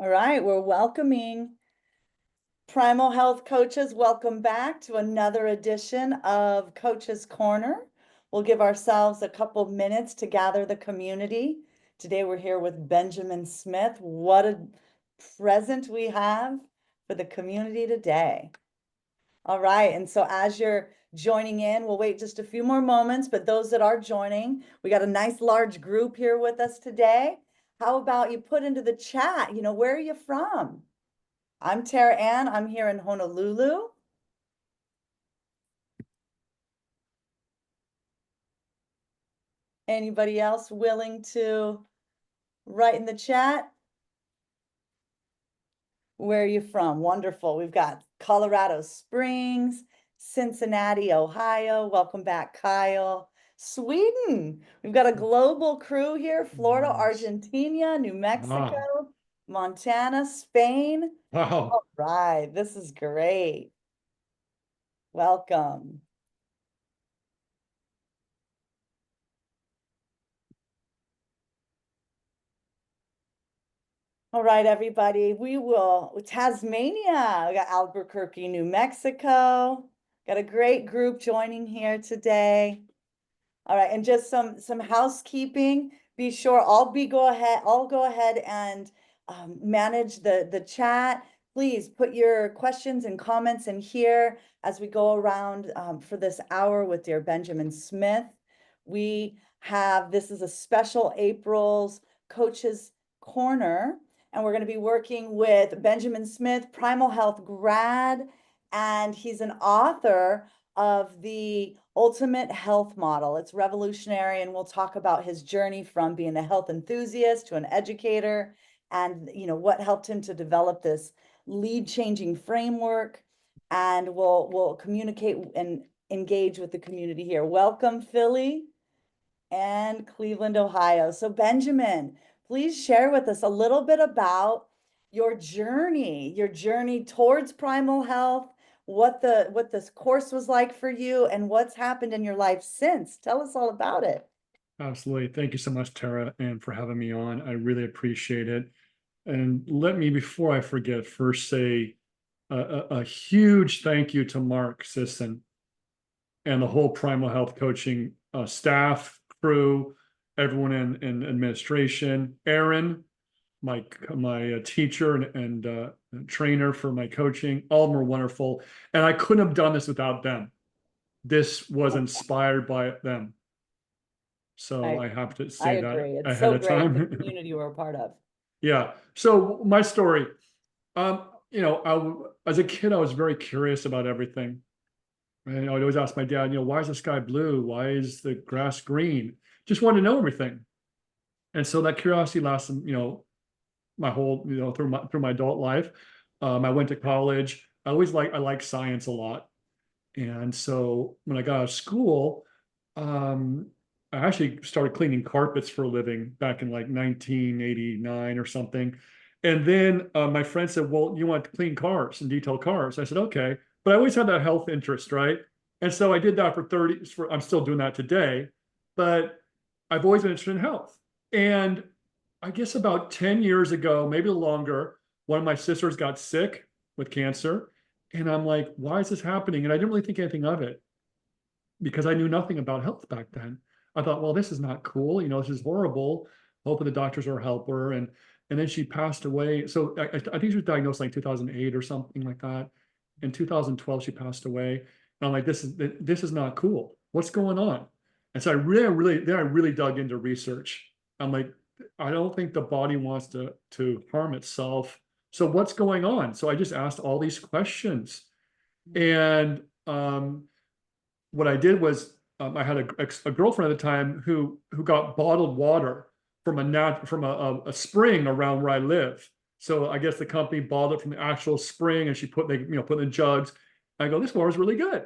All right, we're welcoming Primal Health Coaches. Welcome back to another edition of Coach's Corner. We'll give ourselves a couple minutes to gather the community. Today we're here with Benjamin Smith. What a present we have for the community today. All right, and so as you're joining in, we'll wait just a few more moments, but those that are joining, we got a nice large group here with us today. How about you put into the chat, where are you from? I'm Tara Ann. I'm here in Honolulu. Anybody else willing to write in the chat? Where are you from? Wonderful. We've got Colorado Springs, Cincinnati, Ohio. Welcome back, Kyle. Sweden. We've got a global crew here. Florida, Nice. Argentina, New Mexico, Wow. Montana, Spain. Wow. All right, this is great. Welcome. All right, everybody, Tasmania, we got Albuquerque, New Mexico. Got a great group joining here today. All right, and just some housekeeping. Be sure I'll go ahead and manage the chat. Please put your questions and comments in here as we go around for this hour with dear Benjamin Smith. This is a special April's Coaches Corner, and we're going to be working with Benjamin Smith, Primal Health grad, and he's an author of the Ultimate Health Model. It's revolutionary, and we'll talk about his journey from being a health enthusiast to an educator, and what helped him to develop this lead-changing framework. And we'll communicate and engage with the community here. Welcome, Philly and Cleveland, Ohio. So Benjamin, please share with us a little bit about your journey towards primal health, what this course was like for you, and what's happened in your life since. Tell us all about it. Absolutely. Thank you so much, Tara, and for having me on. I really appreciate it. And let me, before I forget, first say a huge thank you to Mark Sisson and the whole Primal Health Coaching staff, crew, everyone in administration, Aaron, my teacher and trainer for my coaching. All of them were wonderful. And I couldn't have done this without them. This was inspired by them. So I I have to I say that agree. It's ahead so of great, the time. community we're a part of. Yeah. So my story, as a kid, I was very curious about everything. And I would always ask my dad, why is the sky blue? Why is the grass green? Just wanted to know everything. And so that curiosity lasted, my whole, through my adult life. I went to college. I like science a lot. And so when I got out of school, um, I actually started cleaning carpets for a living back in like 1989 or something. And then my friend said, well, you want to clean cars and detail cars? I said, okay. But I always had that health interest, right? And so I did that I'm still doing that today, but I've always been interested in health. And I guess about 10 years ago, maybe longer, one of my sisters got sick with cancer. And I'm like, why is this happening? And I didn't really think anything of it because I knew nothing about health back then. I thought, well, this is not cool. This is horrible. Hoping the doctors will help her. And then she passed away. So I think she was diagnosed like 2008 or something like that. In 2012, she passed away. And I'm like, this is not cool. What's going on? And so I really dug into research. I'm like, I don't think the body wants to harm itself. So what's going on? So I just asked all these questions. And what I did was I had a girlfriend at the time who got bottled water from a spring around where I live. So I guess the company bottled it from the actual spring, and she put in the jugs. I go, this water is really good.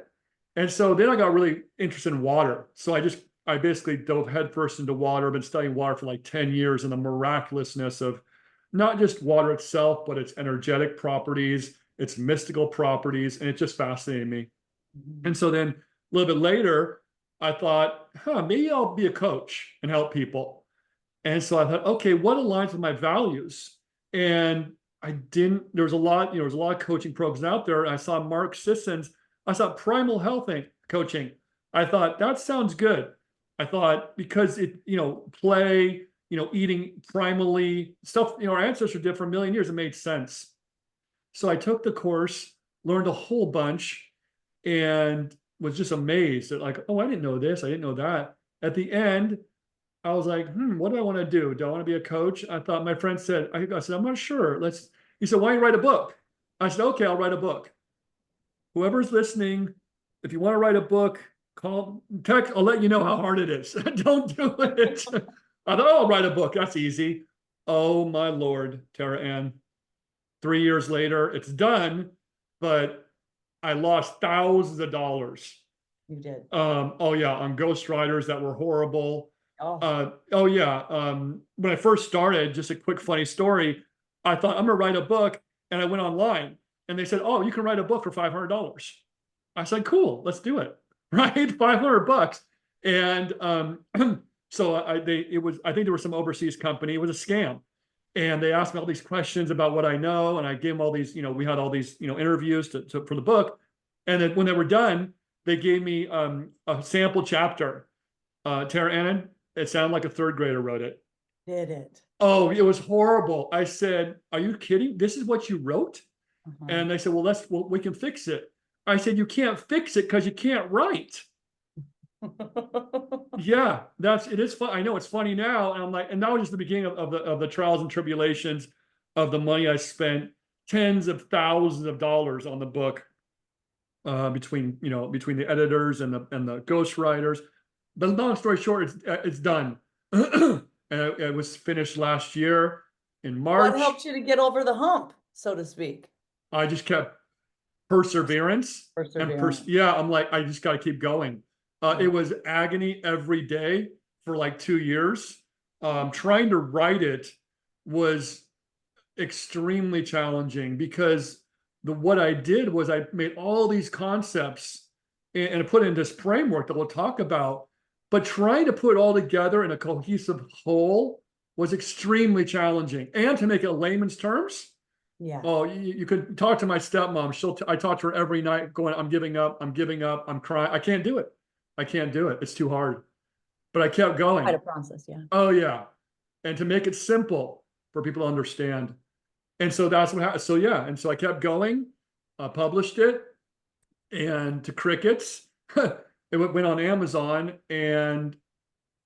And so then I got really interested in water. So I basically dove headfirst into water. I've been studying water for like 10 years and the miraculousness of not just water itself, but its energetic properties, its mystical properties, and it just fascinated me. And so then a little bit later, I thought, maybe I'll be a coach and help people. And so I thought, okay, what aligns with my values? And there was a lot, there was a lot of coaching programs out there. I saw Mark Sisson's, I saw Primal Health Coaching. I thought that sounds good. I thought because it, play, eating primally stuff, our ancestors did for a million years, it made sense. So I took the course, learned a whole bunch, and was just amazed at like, oh, I didn't know this, I didn't know that. At the end, I was like, what do I want to do? Do I want to be a coach? I thought my friend said, I said, I'm not sure. He said, why don't you write a book? I said, okay, I'll write a book. Whoever's listening, if you want to write a book, text, I'll let you know how hard it is. Don't do it. I thought, oh, I'll write a book. That's easy. Oh my Lord, Tara Ann. 3 years later, it's done, but I lost thousands of dollars. You did. Oh yeah, on ghostwriters that were horrible. Oh. Oh yeah. When I first started, just a quick funny story, I thought I'm gonna write a book, and I went online and they said, oh, you can write a book for $500. I said, cool, let's do it. Right? $500. And so I think there was some overseas company, it was a scam. And they asked me all these questions about what I know, and I gave them all these, we had all these, interviews for the book. And then when they were done, they gave me a sample chapter. Tara Ann, it sounded like a third grader wrote it. Did it? Oh, it was horrible. I said, are you kidding? This is what you wrote? And they said, well, we can fix it. I said, you can't fix it because you can't write. Yeah, it is fun. I know it's funny now. And I'm like, and that was just the beginning of the trials and tribulations of the money I spent, tens of thousands of dollars on the book, between the editors and the ghostwriters. But long story short, it's done. And it was finished last year in March. What helped you to get over the hump, so to speak? I just kept perseverance. Yeah, I'm like, I just got to keep going. It was agony every day for like 2 years. Trying to write it was extremely challenging because what I did was I made all these concepts and I put it in this framework that we'll talk about, but trying to put it all together in a cohesive whole was extremely challenging. And to make it layman's terms, yeah. Oh, you could talk to my stepmom. I talk to her every night going, I'm giving up, I'm crying. I can't do it. It's too hard. But I kept going. Quite a process, yeah. Oh yeah. And to make it simple for people to understand. And so that's what happened. So yeah, and so I kept going, published it, and to crickets. It went on Amazon, and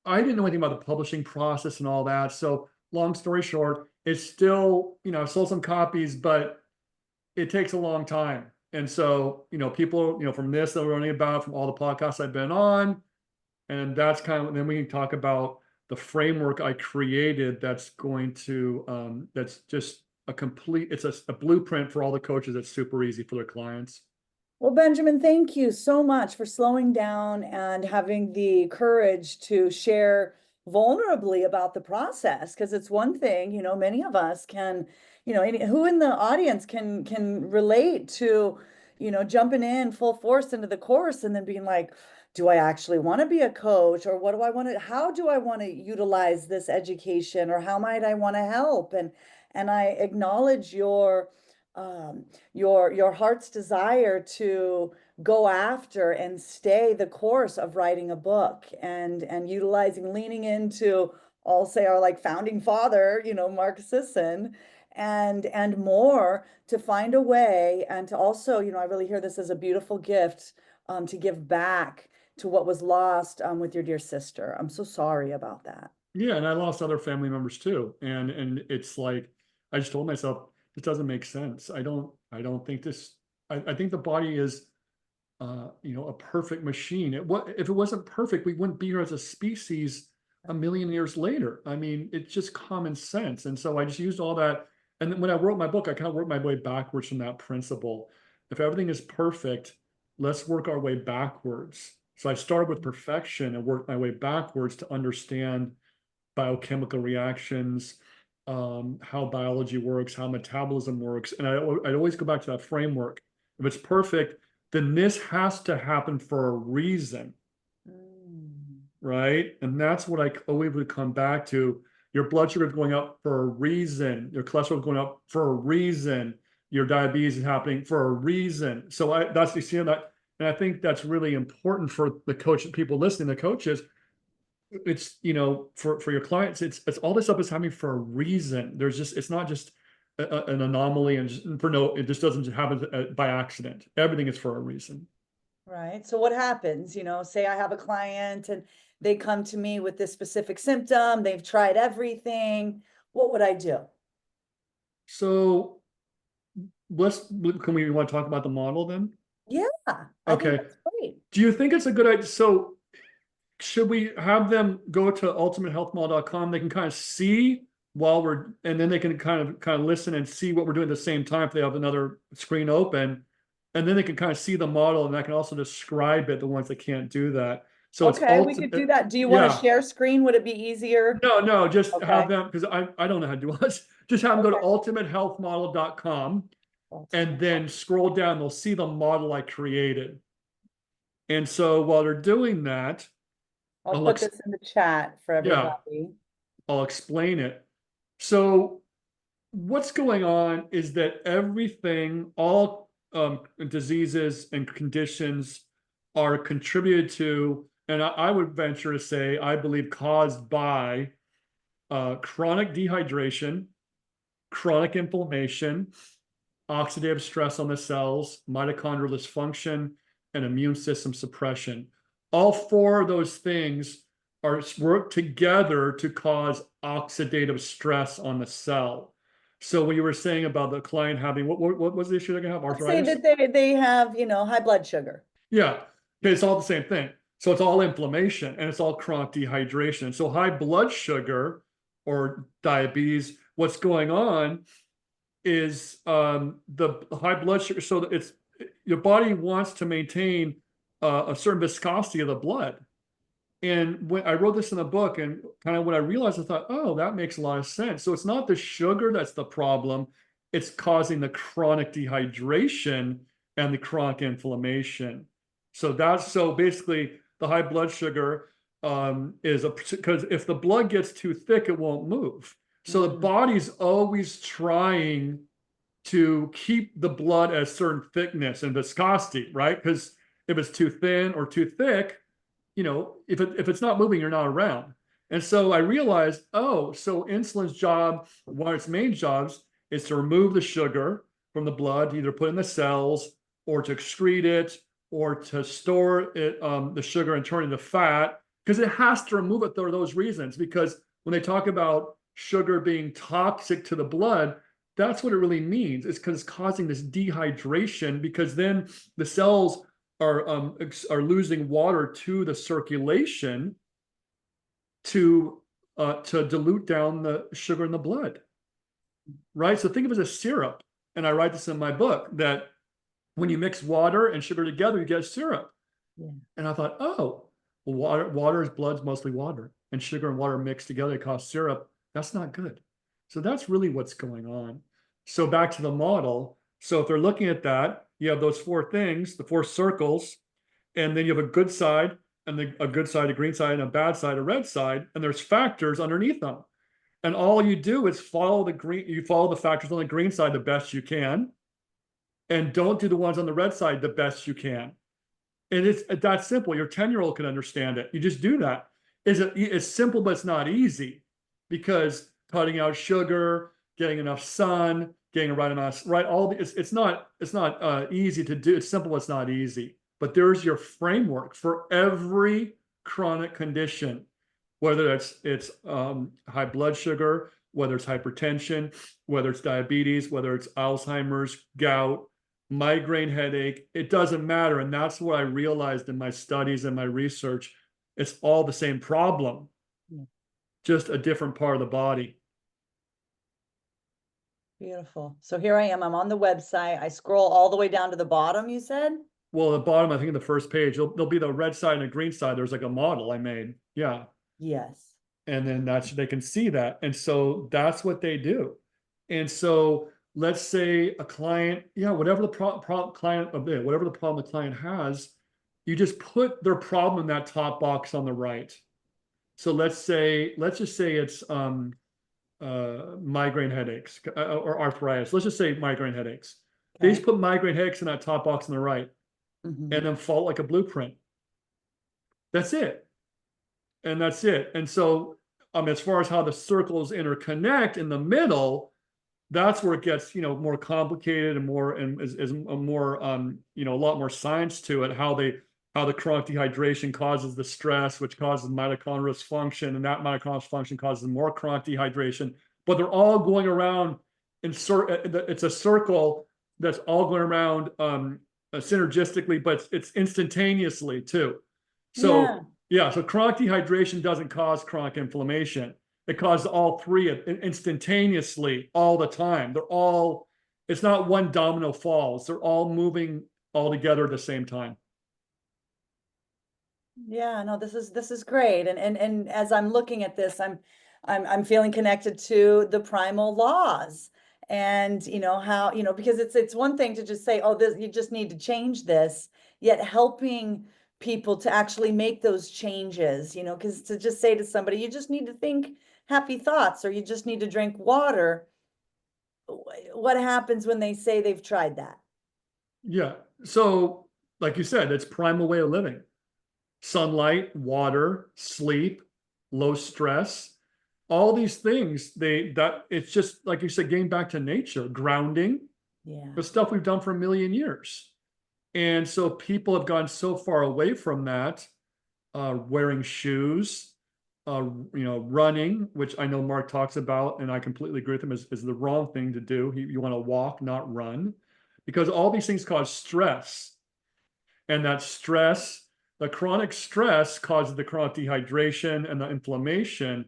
I didn't know anything about the publishing process and all that. So long story short, it's still, I've sold some copies, but it takes a long time. And so, people, from this that we're learning about, from all the podcasts I've been on, and that's then we can talk about the framework I created that's going to, that's just it's a blueprint for all the coaches that's super easy for their clients. Well, Benjamin, thank you so much for slowing down and having the courage to share vulnerably about the process. Because it's one thing, many of us can, who in the audience can relate to, jumping in full force into the course and then being like, do I actually want to be a coach, or what do I want to, how do I want to utilize this education, or how might I want to help? And I acknowledge your heart's desire to go after and stay the course of writing a book and utilizing, leaning into, I'll say, our like founding father, Mark Sisson, and more, to find a way, and to also, I really hear this as a beautiful gift, to give back to what was lost, with your dear sister. I'm so sorry about that. Yeah, and I lost other family members too, and it's like I just told myself, this doesn't make sense. I don't think this. I think the body is, a perfect machine. If it wasn't perfect, we wouldn't be here as a species a million years later. I mean, it's just common sense. And so I just used all that. And then when I wrote my book, I kind of worked my way backwards from that principle. If everything is perfect, let's work our way backwards. So I started with perfection and worked my way backwards to understand biochemical reactions, how biology works, how metabolism works. And I'd always go back to that framework. If it's perfect, then this has to happen for a reason, right? And that's what I always would come back to. Your blood sugar is going up for a reason. Your cholesterol is going up for a reason. Your diabetes is happening for a reason. So that's you see that, and I think that's really important for the coach, people listening, the coaches. It's, you know, for your clients, it's all this stuff is happening for a reason. There's just, it's not just an anomaly, and just, for no, it just doesn't happen by accident. Everything is for a reason. Right. So what happens, say I have a client and they come to me with this specific symptom, they've tried everything. What would I do? So can we want to talk about the model then? Yeah, I think Okay. that's great. Do you think it's a good idea? So should we have them go to ultimatehealthmodel.com? They can kind of see while we're, and then they can kind of listen and see what we're doing at the same time if they have another screen open. And then they can kind of see the model, and I can also describe it, the ones that can't do that. So it's Okay, we could do that. Do you want to yeah. share screen? Would it be easier? No, just Okay. have them, because I don't know how to do it. Just have them go to Okay. ultimatehealthmodel.com and then scroll down. They'll see the model I created. And so while they're doing that, I'll put this in the chat for yeah, everybody. I'll explain it. So what's going on is that everything, all diseases and conditions are contributed to, and I would venture to say, I believe, caused by chronic dehydration, chronic inflammation, oxidative stress on the cells, mitochondrial dysfunction, and immune system suppression. All four of those things work together to cause oxidative stress on the cell. So when you were saying about the client having, what was the issue they're gonna have? Let's say Arthritis? that they have, high blood sugar. Yeah, it's all the same thing. So it's all inflammation and it's all chronic dehydration. So high blood sugar or diabetes, what's going on is the high blood sugar. So it's, your body wants to maintain a certain viscosity of the blood. And when I wrote this in the book, and kind of when I realized, I thought, oh, that makes a lot of sense. So it's not the sugar that's the problem, it's causing the chronic dehydration and the chronic inflammation. So basically the high blood sugar is because if the blood gets too thick, it won't move. So the body's always trying to keep the blood at a certain thickness and viscosity, right? Because if it's too thin or too thick, if it's not moving, you're not around. And so I realized, oh, so insulin's job, one of its main jobs, is to remove the sugar from the blood, either put in the cells or to excrete it or to store it, the sugar, and turn it into fat, because it has to remove it for those reasons. Because when they talk about sugar being toxic to the blood, that's what it really means. It's because it's causing this dehydration, because then the cells are losing water to the circulation to dilute down the sugar in the blood, right? So think of it as a syrup, and I write this in my book, that when you mix water and sugar together, you get syrup. Yeah. And I thought, oh, well, water is blood's mostly water, and sugar and water mixed together cause syrup. That's not good. So that's really what's going on. So back to the model. So if they're looking at that, you have those four things, the four circles, and then you have a good side, and a good side, a green side, and a bad side, a red side, and there's factors underneath them. And all you do is follow the factors on the green side the best you can, and don't do the ones on the red side the best you can. And it's that simple. Your 10-year-old can understand it. You just do that. It's simple, but it's not easy, because cutting out sugar, getting enough sun, getting the right amount, right? It's not easy to do. It's simple, it's not easy. But there's your framework for every chronic condition, whether it's high blood sugar, whether it's hypertension, whether it's diabetes, whether it's Alzheimer's, gout, migraine headache. It doesn't matter. And that's what I realized in my studies and my research. It's all the same problem, just a different part of the body. Beautiful. So here I am. I'm on the website. I scroll all the way down to the bottom, you said? Well, at the bottom, I think in the first page, there'll be the red side and the green side. There's like a model I made. Yeah. Yes. And then they can see that. And so that's what they do. And so let's say a client, whatever the whatever the problem the client has, you just put their problem in that top box on the right. So let's just say it's migraine headaches or arthritis. Let's just say migraine headaches. They just Okay. put migraine headaches in that top box on the right Mhm. and then fault like a blueprint. That's it. And that's it. And so as far as how the circles interconnect in the middle, that's where it gets, more complicated and more and is a more a lot more science to it, how the chronic dehydration causes the stress, which causes mitochondrial dysfunction, and that mitochondrial dysfunction causes more chronic dehydration. But they're all going around it's a circle that's all going around synergistically, but it's instantaneously too. So Yeah. yeah, so chronic dehydration doesn't cause chronic inflammation. It causes all three instantaneously all the time. It's not one domino falls. They're all moving all together at the same time. Yeah, no, this is great. And as I'm looking at this, I'm feeling connected to the primal laws. And how, because it's one thing to just say, oh, this you just need to change this, yet helping people to actually make those changes, because to just say to somebody, you just need to think happy thoughts or you just need to drink water. What happens when they say they've tried that? Yeah. So, like you said, it's primal way of living. Sunlight, water, sleep, low stress, all these things, that it's just like you said, getting back to nature, grounding, Yeah. the stuff we've done for a million years. And so people have gone so far away from that, wearing shoes, running, which I know Mark talks about, and I completely agree with him, is the wrong thing to do. You want to walk, not run, because all these things cause stress. And that stress, the chronic stress causes the chronic dehydration and the inflammation.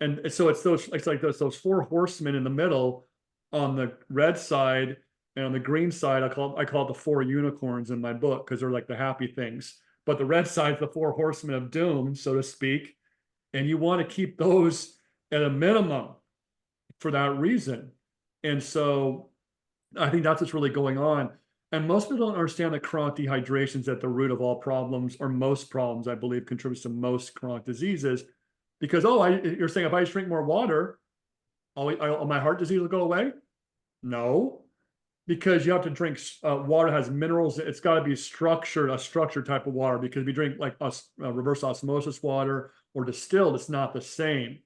And so it's like those four horsemen in the middle on the red side, and on the green side, I call it the four unicorns in my book because they're like the happy things. But the red side's the four horsemen of doom, so to speak. And you want to keep those at a minimum for that reason. And so I think that's what's really going on. And most people don't understand that chronic dehydration is at the root of all problems, or most problems, I believe, contributes to most chronic diseases. Because, you're saying if I just drink more water, my heart disease will go away? No, because you have to drink water has minerals. It's got to be a structured type of water. Because if you drink like reverse osmosis water or distilled, it's not the same.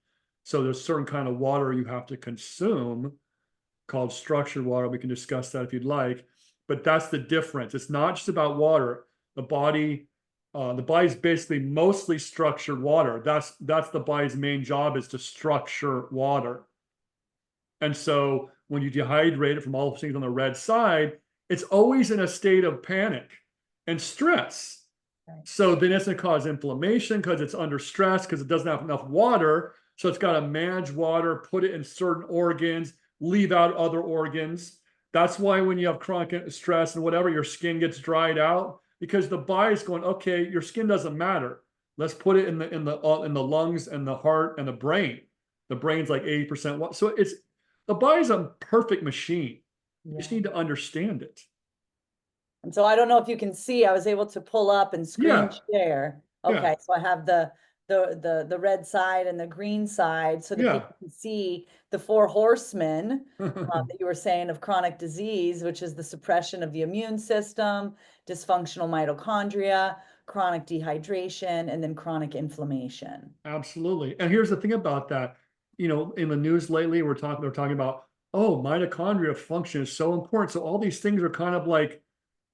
So there's certain kind of water you have to consume called structured water. We can discuss that if you'd like, but that's the difference. It's not just about water. The body's basically mostly structured water. That's the body's main job, is to structure water. And so when you dehydrate it from all the things on the red side, it's always in a state of panic and stress. Right. So then it's going to cause inflammation because it's under stress, because it doesn't have enough water. So it's got to manage water, put it in certain organs, leave out other organs. That's why when you have chronic stress and whatever, your skin gets dried out, because the body's going, okay, your skin doesn't matter. Let's put it in the lungs and the heart and the brain. The brain's like 80% water. So the body's a perfect machine. You just Yeah. need to understand it. And so I don't know if you can see, I was able to pull up and screen Yeah, share. yeah, Okay, so I have the red side and the green side so that yeah. people can see the four horsemen that you were saying of chronic disease, which is the suppression of the immune system, dysfunctional mitochondria, chronic dehydration, and then chronic inflammation. Absolutely. And here's the thing about that. In the news lately, they're talking about, oh, mitochondria function is so important. So all these things are kind of like,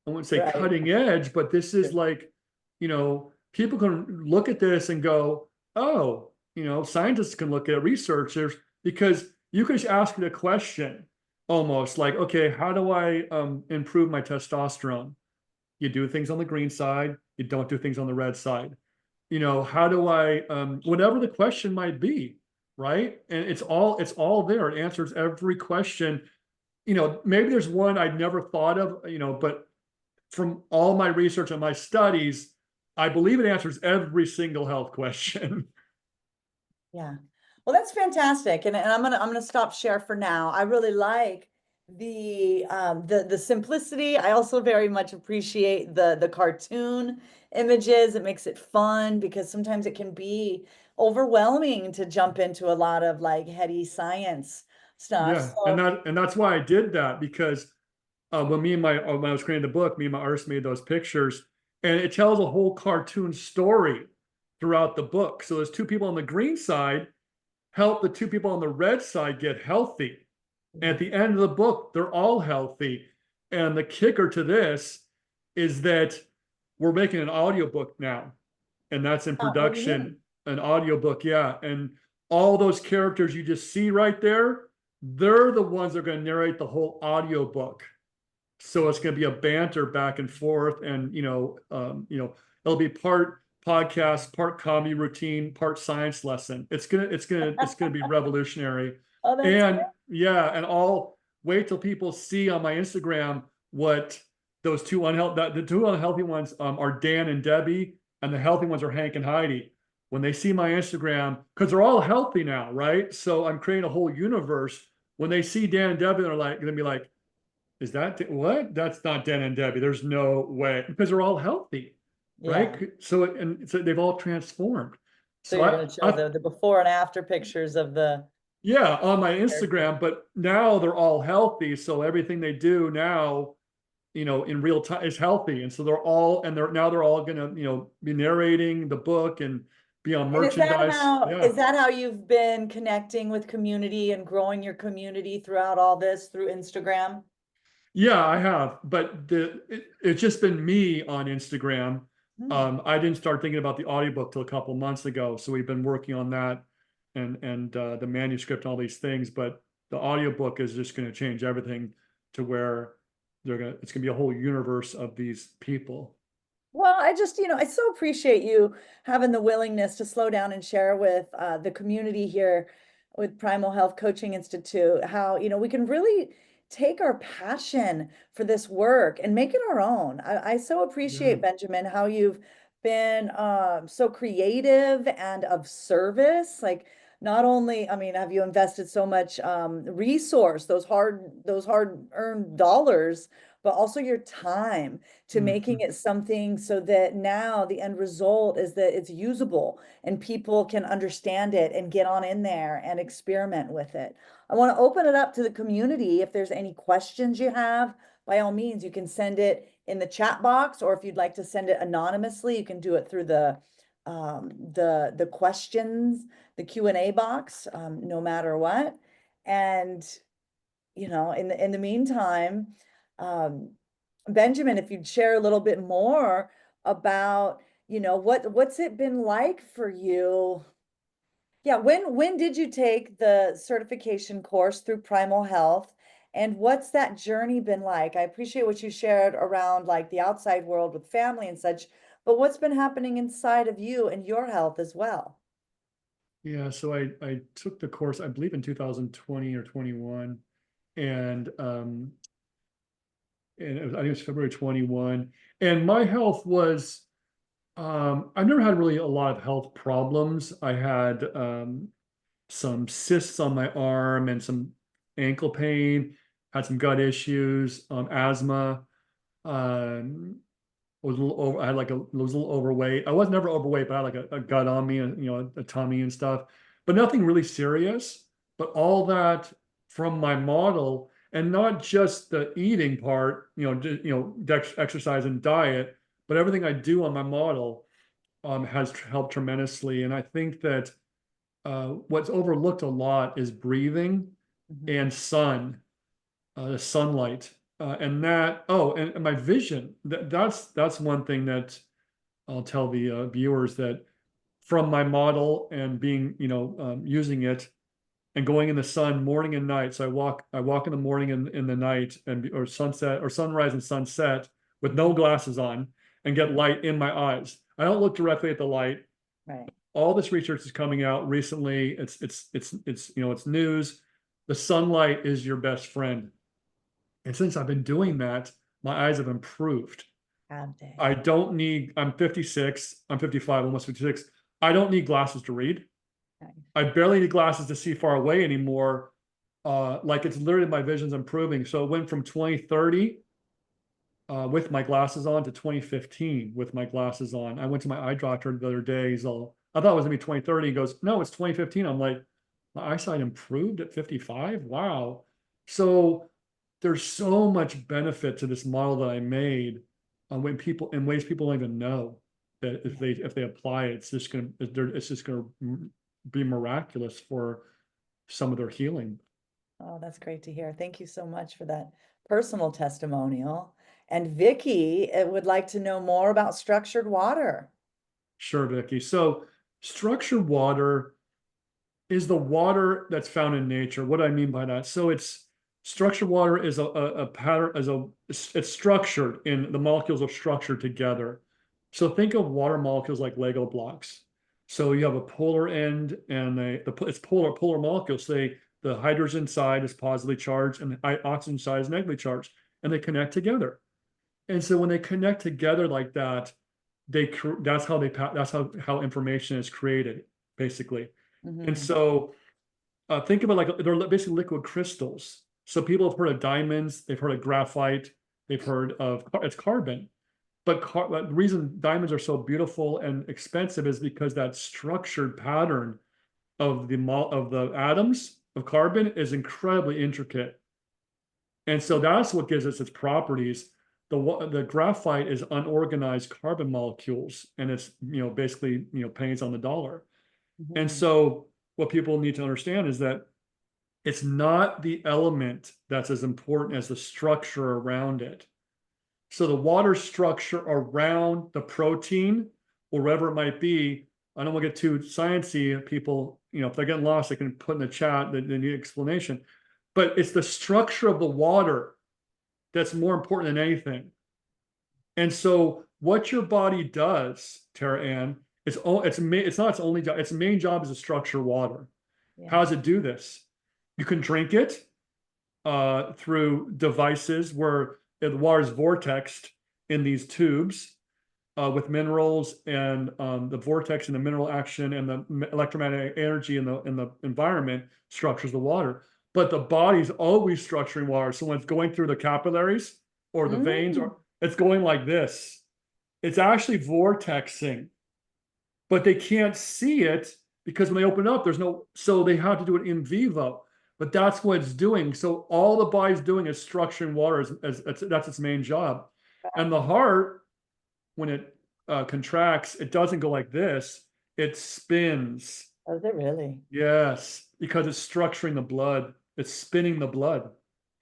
I wouldn't say Right. cutting edge, but this is like, people can look at this and go, oh, scientists can look at researchers, because you can just ask it a question almost like, okay, how do I improve my testosterone? You do things on the green side, you don't do things on the red side. How do I, whatever the question might be, right? And it's all there. It answers every question. Maybe there's one I'd never thought of, but from all my research and my studies, I believe it answers every single health question. Yeah. Well, that's fantastic. And I'm gonna stop share for now. I really like the simplicity. I also very much appreciate the cartoon images. It makes it fun because sometimes it can be overwhelming to jump into a lot of like heady science stuff. Yeah, and So that's why I did that, because when I was creating the book, me and my artist made those pictures, and it tells a whole cartoon story throughout the book. So there's two people on the green side help the two people on the red side get healthy. And at the end of the book, they're all healthy. And the kicker to this is that we're making an audiobook now, and that's in what do you mean? production, an audiobook, yeah. And all those characters you just see right there, they're the ones that are going to narrate the whole audiobook. So it's going to be a banter back and forth, and it'll be part podcast, part comedy routine, part science lesson. It's gonna be revolutionary. Oh, that's And great. yeah, and I'll wait till people see on my Instagram what those two unhealthy, the two unhealthy ones are Dan and Debbie, and the healthy ones are Hank and Heidi. When they see my Instagram, because they're all healthy now, right? So I'm creating a whole universe. When they see Dan and Debbie, they're like gonna be like, is that what? That's not Dan and Debbie. There's no way, because they're all healthy, Yeah. right? So they've all transformed. So So you're going to show I the before and after pictures of the yeah, on my characters. Instagram, but now they're all healthy. So everything they do now, in real time is healthy. And so they're all gonna, be narrating the book and be on And merchandise. is Yeah. that how you've been connecting with community and growing your community throughout all this through Instagram? Yeah, I have, but it's just been me on Instagram. Hmm. I didn't start thinking about the audiobook till a couple months ago, so we've been working on that, and the manuscript and all these things. But the audiobook is just going to change everything to where it's going to be a whole universe of these people. Well, I just, I so appreciate you having the willingness to slow down and share with the community here with Primal Health Coaching Institute how, we can really take our passion for this work and make it our own. I so Yeah. appreciate, Benjamin, how you've been so creative and of service. Like, not only, I mean, have you invested so much resource, those hard earned dollars, but also your time to making Mhm. it something so that now the end result is that it's usable and people can understand it and get on in there and experiment with it. I want to open it up to the community. If there's any questions you have, by all means, you can send it in the chat box, or if you'd like to send it anonymously, you can do it through the questions, the Q&A box, no matter what. And in the meantime, um, Benjamin, if you'd share a little bit more about, what's it been like for you? Yeah, when did you take the certification course through Primal Health? And what's that journey been like? I appreciate what you shared around like the outside world with family and such, but what's been happening inside of you and your health as well? Yeah, so I took the course, I believe in 2020 or 21, and I think it was February 21. And my health was, I've never had really a lot of health problems. I had some cysts on my arm and some ankle pain, had some gut issues, asthma. Was a little over, I had like was a little overweight. I was never overweight, but I had like a gut on me, and a tummy and stuff, but nothing really serious. But all that from my model, and not just the eating part, exercise and diet, but everything I do on my model has helped tremendously. And I think that what's overlooked a lot is breathing Mhm. and the sunlight, and my vision. That's one thing that I'll tell the viewers, that from my model and being, using it and going in the sun morning and night. So I walk in the morning and in the night, or sunset or sunrise and sunset with no glasses on, and get light in my eyes. I don't look directly at the light. Right. All this research is coming out recently. It's news. The sunlight is your best friend. And since I've been doing that, my eyes have improved. Have they? I'm 56, I'm 55, almost 56. I don't need glasses to read. Nice. I barely need glasses to see far away anymore. like it's literally my vision's improving. So it went from 2030 with my glasses on to 2015 with my glasses on. I went to my eye doctor the other day. He's all, I thought it was gonna be 2030. He goes, no, it's 2015. I'm like, my eyesight improved at 55. Wow. So there's so much benefit to this model that I made when people in ways people don't even know that if they apply it, it's just gonna be miraculous for some of their healing. Oh, that's great to hear. Thank you so much for that personal testimonial. And Vicky would like to know more about structured water. Sure, Vicky. So structured water is the water that's found in nature. What do I mean by that? So it's structured water is a pattern, it's structured in the molecules are structured together. So think of water molecules like Lego blocks. So you have a polar end and it's polar molecules. Say the hydrogen side is positively charged and the oxygen side is negatively charged, and they connect together. And so when they connect together like that, that's how information is created, basically. And Mhm. so think about like they're basically liquid crystals. So people have heard of diamonds, they've heard of graphite, they've heard of it's carbon. But the reason diamonds are so beautiful and expensive is because that structured pattern of the atoms of carbon is incredibly intricate. And so that's what gives us its properties. The graphite is unorganized carbon molecules, and it's basically pennies on the dollar. And Mhm. so what people need to understand is that it's not the element that's as important as the structure around it. So the water structure around the protein or whatever it might be, I don't want to get too sciencey. People, if they're getting lost, they can put in the chat that they need explanation. But it's the structure of the water that's more important than anything. And so what your body does, Tara Ann, it's not its only job. Its main job is to structure water. Yeah. How does it do this? You can drink it through devices where the water is vortexed in these tubes with minerals, and the vortex and the mineral action and the electromagnetic energy in the environment structures the water. But the body's always structuring water. So when it's going through the capillaries or the veins, Mm. or it's going like this, it's actually vortexing, but they can't see it because when they open up, so they have to do it in vivo. But that's what it's doing. So all the body's doing is structuring water that's its main job. And the heart, when it contracts, it doesn't go like this. It spins. Oh, is it really? Yes, because it's structuring the blood. It's spinning the blood.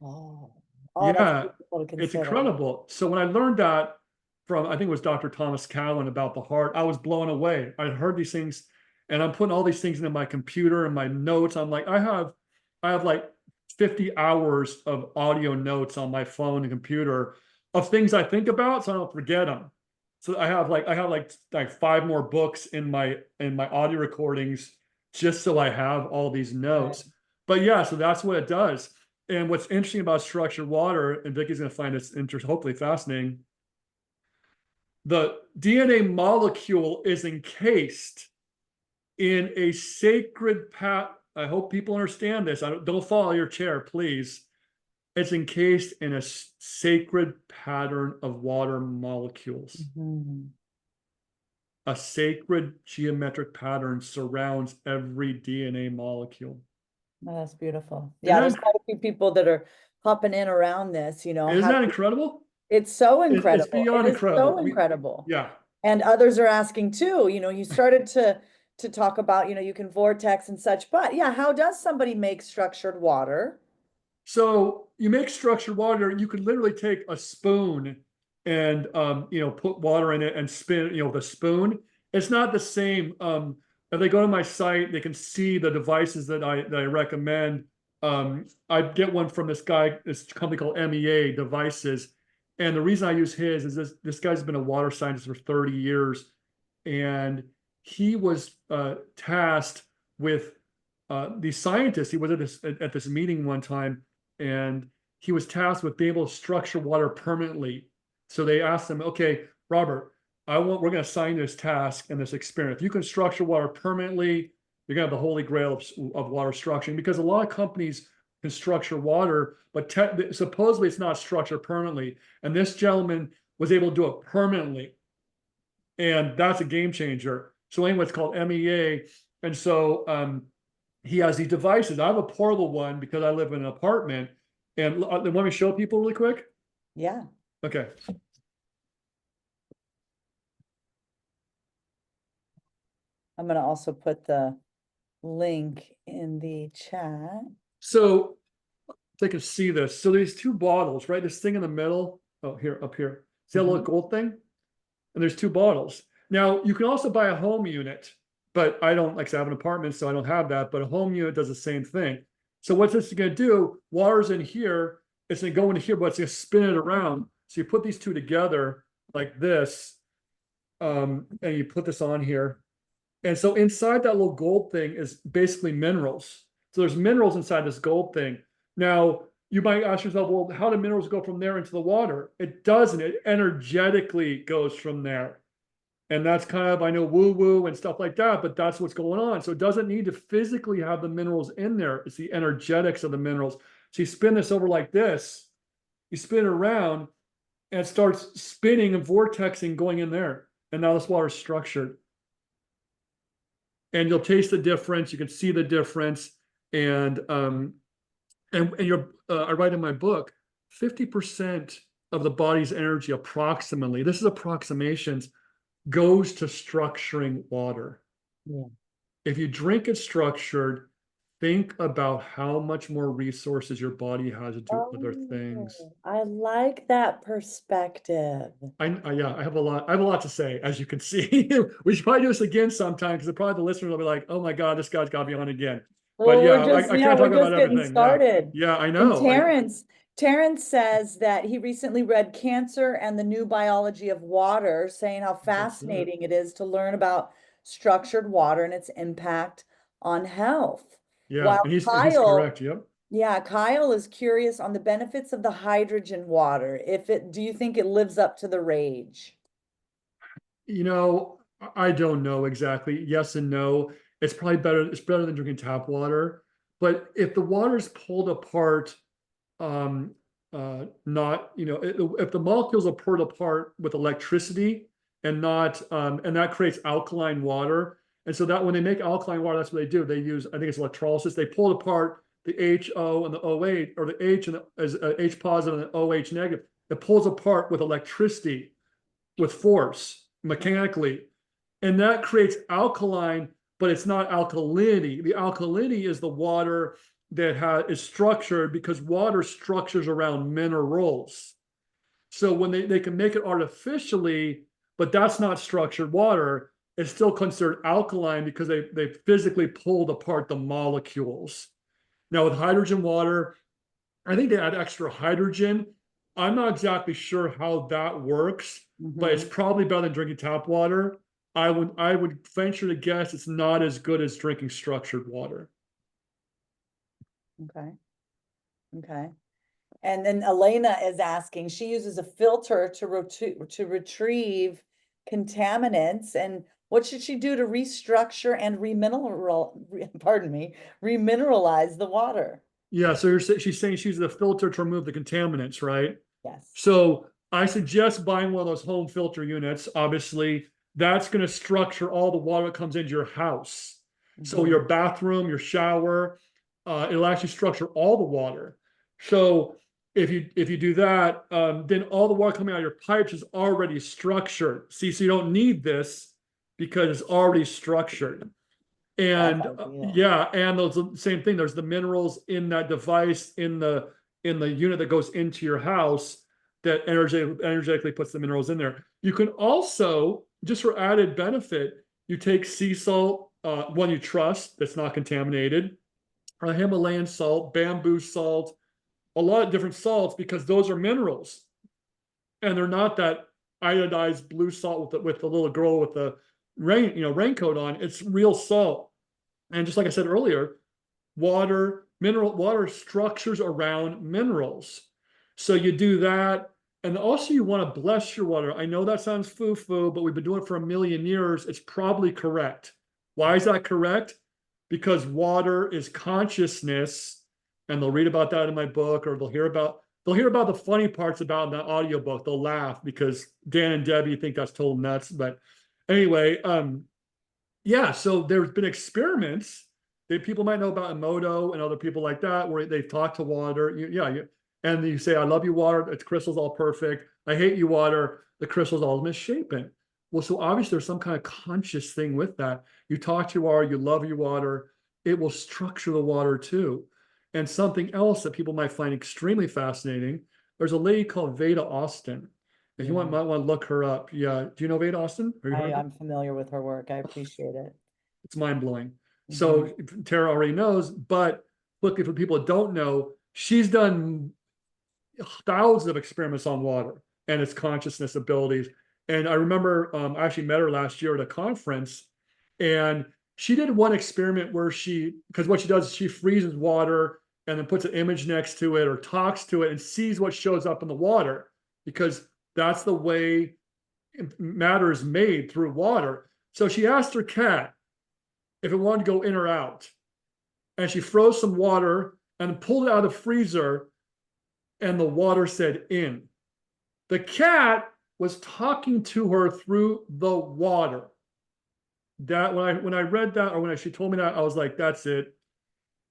Oh, oh, that's Yeah, beautiful to it's consider. incredible. So when I learned that from, I think it was Dr. Thomas Cowan about the heart, I was blown away. I'd heard these things, and I'm putting all these things into my computer and my notes. I'm like, I have like 50 hours of audio notes on my phone and computer of things I think about, so I don't forget them. So I have like 5 more books in my audio recordings just so I have all these Right. notes. But yeah, so that's what it does. And what's interesting about structured water, and Vicky's going to find this hopefully fascinating, the DNA molecule is encased in a sacred pat. I hope people understand this. Don't fall out of your chair, please. It's encased in a sacred pattern of water molecules. Mhm. A sacred geometric pattern surrounds every DNA molecule. Oh, that's beautiful. Isn't Yeah, that, there's quite a few people that are hopping in around this, isn't how that incredible? it's so It's incredible. It beyond is so incredible. incredible. Yeah. And others are asking too, you started to talk about, you can vortex and such, but yeah, how does somebody make structured water? So you make structured water, you could literally take a spoon and put water in it and spin, with a spoon. It's not the same. If they go to my site, they can see the devices that I recommend. I get one from this company called MEA Devices. And the reason I use his is this guy's been a water scientist for 30 years. And he was tasked with these scientists. He was at this meeting one time, and he was tasked with being able to structure water permanently. So they asked him, okay, Robert, we're going to assign this task and this experiment. If you can structure water permanently, you're going to have the holy grail of water structuring, because a lot of companies can structure water, but supposedly it's not structured permanently. And this gentleman was able to do it permanently. And that's a game changer. So anyway, it's called MEA. And so he has these devices. I have a portable one because I live in an apartment. And let me show people really quick. Yeah. Okay. I'm going to also put the link in the chat. So they can see this. So there's two bottles, right? This thing in the middle. Oh, here, up here. See that little gold thing? And there's two bottles. Now you can also buy a home unit, but I don't like to have an apartment, so I don't have that. But a home unit does the same thing. So what this is going to do? Water's in here. It's going to go into here, but it's going to spin it around. So you put these two together like this, and you put this on here. And so inside that little gold thing is basically minerals. So there's minerals inside this gold thing. Now, you might ask yourself, well, how do minerals go from there into the water? It doesn't. It energetically goes from there. And that's kind of, I know, woo-woo and stuff like that, but that's what's going on. So it doesn't need to physically have the minerals in there. It's the energetics of the minerals. So you spin this over like this, you spin it around, and it starts spinning and vortexing going in there. And now this water is structured. And you'll taste the difference. You can see the difference. And you're, I write in my book, 50% of the body's energy approximately, this is approximations, goes to structuring water. Yeah. If you drink it structured, think about how much more resources your body has to do other things. I like that perspective. Yeah, I have a lot to say, as you can see. We should probably do this again sometime because probably the listeners will be like, "Oh my God, this guy's got to be on again." Well, But yeah, I can't talk we're about just getting everything. started. Yeah, I And know. Terrence says that he recently read Cancer and the New Biology of Water, saying how fascinating it is to learn about structured water and its impact on health. Yeah, While and he's Kyle, correct. Yep. yeah, Kyle is curious on the benefits of the hydrogen water. Do you think it lives up to the rage? You know, I don't know exactly. Yes and no. It's probably better. It's better than drinking tap water. But if the water's pulled apart, um, not, if the molecules are pulled apart with electricity and not, and that creates alkaline water. And so that when they make alkaline water, that's what they do. They use, I think it's electrolysis. They pull apart the HO and the OH, or the H and the as H positive and the OH negative. It pulls apart with electricity, with force, mechanically. And that creates alkaline, but it's not alkalinity. The alkalinity is the water that is structured, because water structures around minerals. So when they can make it artificially, but that's not structured water, it's still considered alkaline because they physically pulled apart the molecules. Now with hydrogen water, I think they add extra hydrogen. I'm not exactly sure how that works, but it's probably better than drinking tap water. I would venture to guess it's not as good as drinking structured water. Okay. Okay. And then Elena is asking, she uses a filter to retrieve contaminants. And what should she do to restructure and remineralize the water? Yeah, so she's saying she uses a filter to remove the contaminants, right? Yes. So I suggest buying one of those home filter units. Obviously, that's going to structure all the water that comes into your house. So your bathroom, your shower, it'll actually structure all the water. So if you do that, then all the water coming out of your pipes is already structured. See, so you don't need this because it's already structured. And yeah, and those same thing. There's the minerals in that device in the unit that goes into your house that energetically puts the minerals in there. You can also, just for added benefit, you take sea salt, one you trust that's not contaminated, a Himalayan salt, bamboo salt, a lot of different salts, because those are minerals, and they're not that iodized blue salt with the little girl with the raincoat on. It's real salt. And just like I said earlier, water structures around minerals. So you do that. And also you want to bless your water. I know that sounds foo-foo, but we've been doing it for a million years. It's probably correct. Why is that correct? Because water is consciousness, and they'll read about that in my book, or they'll hear about the funny parts about the audiobook. They'll laugh because Dan and Debbie think that's total nuts. But anyway, yeah, so there's been experiments that people might know about Emoto and other people like that, where they've talked to water. And you say, I love you, water, the crystal's all perfect. I hate you, water, the crystal's all misshapen. Well, so obviously there's some kind of conscious thing with that. You talk to your water, you love your water, it will structure the water too. And something else that people might find extremely fascinating, there's a lady called Veda Austin. If you might want to look her up. Yeah. Do you know Veda Austin? Have you heard of her? I'm familiar with her work. I appreciate it. It's mind blowing. So Tara already knows, but looking for people that don't know, she's done thousands of experiments on water and its consciousness abilities. And I remember I actually met her last year at a conference, and she did one experiment where because what she does is she freezes water and then puts an image next to it or talks to it and sees what shows up in the water, because that's the way matter is made, through water. So she asked her cat if it wanted to go in or out, and she froze some water and pulled it out of the freezer, and the water said in. The cat was talking to her through the water. That when I read that, or when she told me that, I was like, that's it.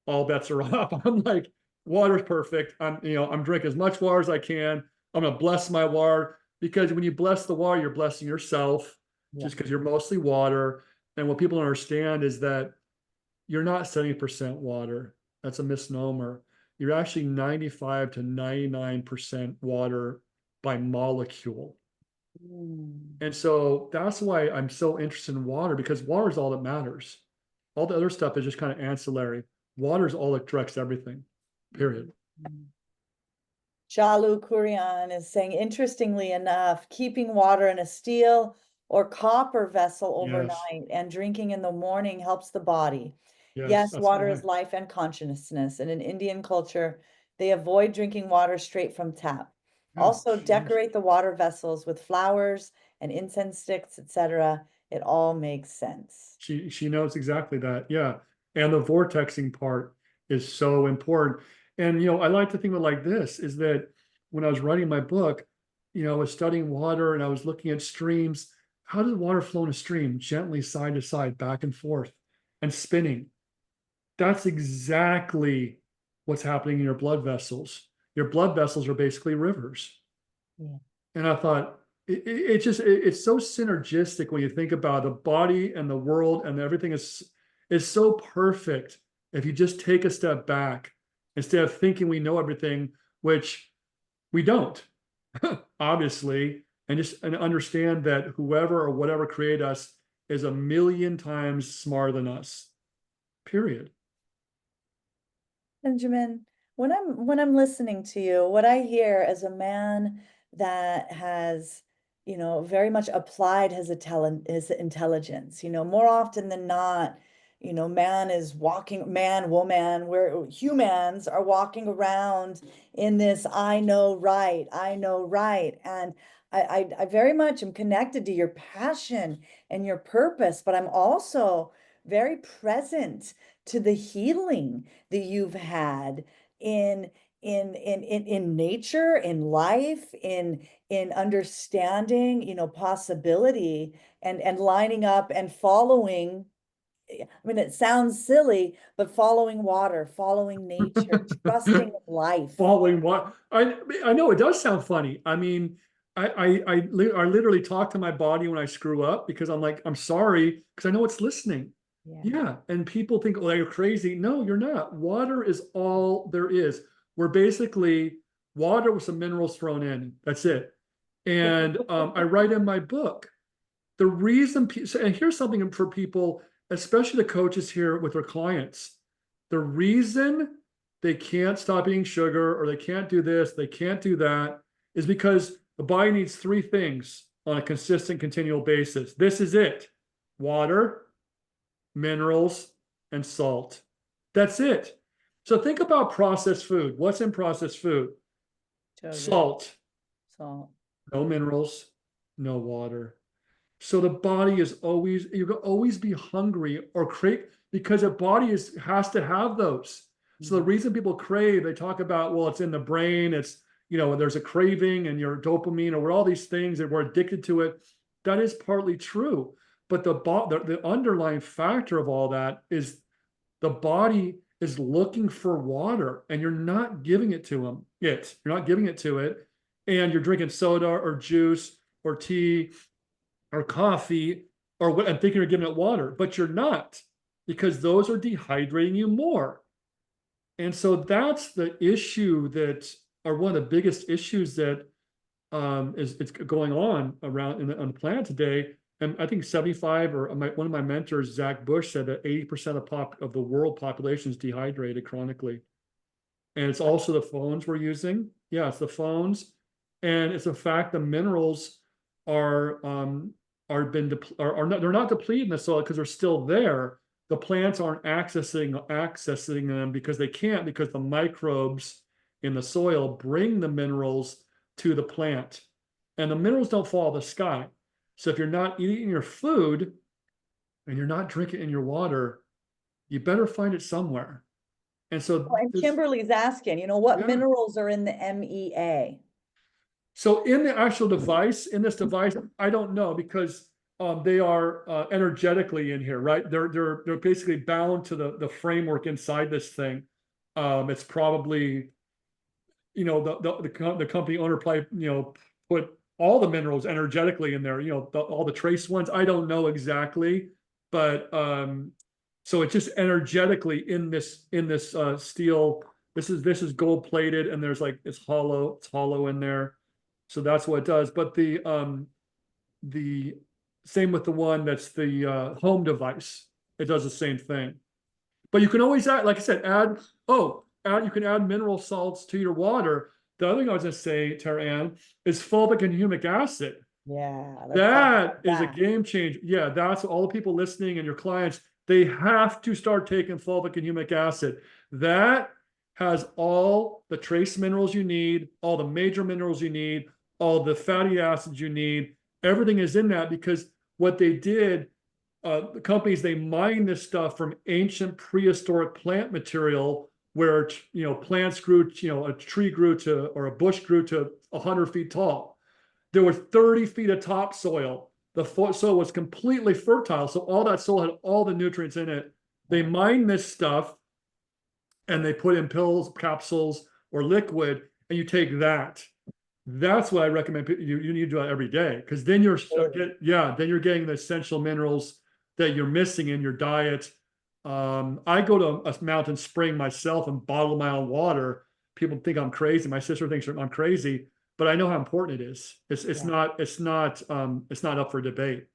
All bets are off. I'm like, water's perfect. I'm drinking as much water as I can. I'm gonna bless my water, because when you bless the water, you're blessing yourself, just because you're mostly water. And what people don't understand is that you're not 70% water. That's a misnomer. You're actually 95 to 99% water by molecule. And so that's why I'm so interested in water, because water is all that matters. All the other stuff is just kind of ancillary. Water is all that directs everything, period. Shalu Kurian is saying, interestingly enough, keeping water in a steel or copper vessel overnight and drinking in the morning helps the body. Yes, water is life and consciousness. And in Indian culture, they avoid drinking water straight from tap. Also, decorate the water vessels with flowers and incense sticks, etc. It all makes sense. She knows exactly that. Yeah. And the vortexing part is so important. And I like to think of it like this, is that when I was writing my book, I was studying water and I was looking at streams. How does water flow in a stream? Gently side to side, back and forth, and spinning. That's exactly what's happening in your blood vessels. Your blood vessels are basically rivers. And I thought, it's so synergistic when you think about the body and the world, and everything is so perfect if you just take a step back instead of thinking we know everything, which we don't, obviously, and understand that whoever or whatever created us is a million times smarter than us, period. Benjamin, when I'm listening to you, what I hear as a man that has, very much applied his intelligence, more often than not, man, woman, where humans are walking around in this, I know right. And I very much am connected to your passion and your purpose, but I'm also very present to the healing that you've had in nature, in life, in understanding, possibility, and lining up and following. I mean, it sounds silly, but following water, following nature, trusting life. Following what I know, it does sound funny. I mean, I literally talk to my body when I screw up, because I'm like, I'm sorry, because I know it's listening. Yeah. And people think, oh, you're crazy. No, you're not. Water is all there is. We're basically water with some minerals thrown in. That's it. And I write in my book, the reason, and here's something for people, especially the coaches here with their clients, the reason they can't stop eating sugar, or they can't do this, they can't do that, is because the body needs three things on a consistent, continual basis. This is it: water, minerals, and salt. That's it. So think about processed food. What's in processed food? Sugar, salt. salt. No minerals, no water. So the body is you'll always be hungry or crave, because the body has to have those. So the reason people crave, they talk about, well, it's in the brain, it's, there's a craving and your dopamine or all these things and we're addicted to it. That is partly true. But the underlying factor of all that is the body is looking for water and you're not giving it to them. You're not giving it to it. And you're drinking soda or juice or tea or coffee or what, and thinking you're giving it water, but you're not, because those are dehydrating you more. And so that's the issue that, or one of the biggest issues that is it's going on around on the planet today. And I think 75 or one of my mentors, Zach Bush, said that 80% of the world population is dehydrated chronically. And it's also the phones we're using. Yeah, it's the phones. And it's a fact the minerals are not, they're not depleted in the soil because they're still there. The plants aren't accessing them because they can't, because the microbes in the soil bring the minerals to the plant. And the minerals don't fall out of the sky. So if you're not eating your food and you're not drinking in your water, you better find it somewhere. And so And Kimberly's asking, what Yeah. minerals are in the MEA? So in the actual device, in this device, I don't know, because they are energetically in here, right? They're basically bound to the framework inside this thing. It's probably, the company owner probably, put all the minerals energetically in there, all the trace ones. I don't know exactly, but so it's just energetically in this steel. This is gold plated, and there's like it's hollow in there. So that's what it does. But the same with the one that's the home device. It does the same thing. But you can always add, like I said, you can add mineral salts to your water. The other thing I was going to say, Tara Ann, is fulvic and humic acid. Yeah, That is a game changer. Yeah, that's all the people listening and your clients, they have to start taking fulvic and humic acid. That has all the trace minerals you need, all the major minerals you need, all the fatty acids you need. Everything is in that, because what they did, the companies, they mine this stuff from ancient prehistoric plant material where, plants grew, a tree grew to, or a bush grew to 100 feet tall. There was 30 feet of topsoil. The soil was completely fertile. So all that soil had all the nutrients in it. They mine this stuff and they put in pills, capsules, or liquid, and you take that. That's what I recommend. You need to do that every day, because then you're getting the essential minerals that you're missing in your diet. I go to a mountain spring myself and bottle my own water. People think I'm crazy. My sister thinks I'm crazy, but I know how important it is. It's not up for debate.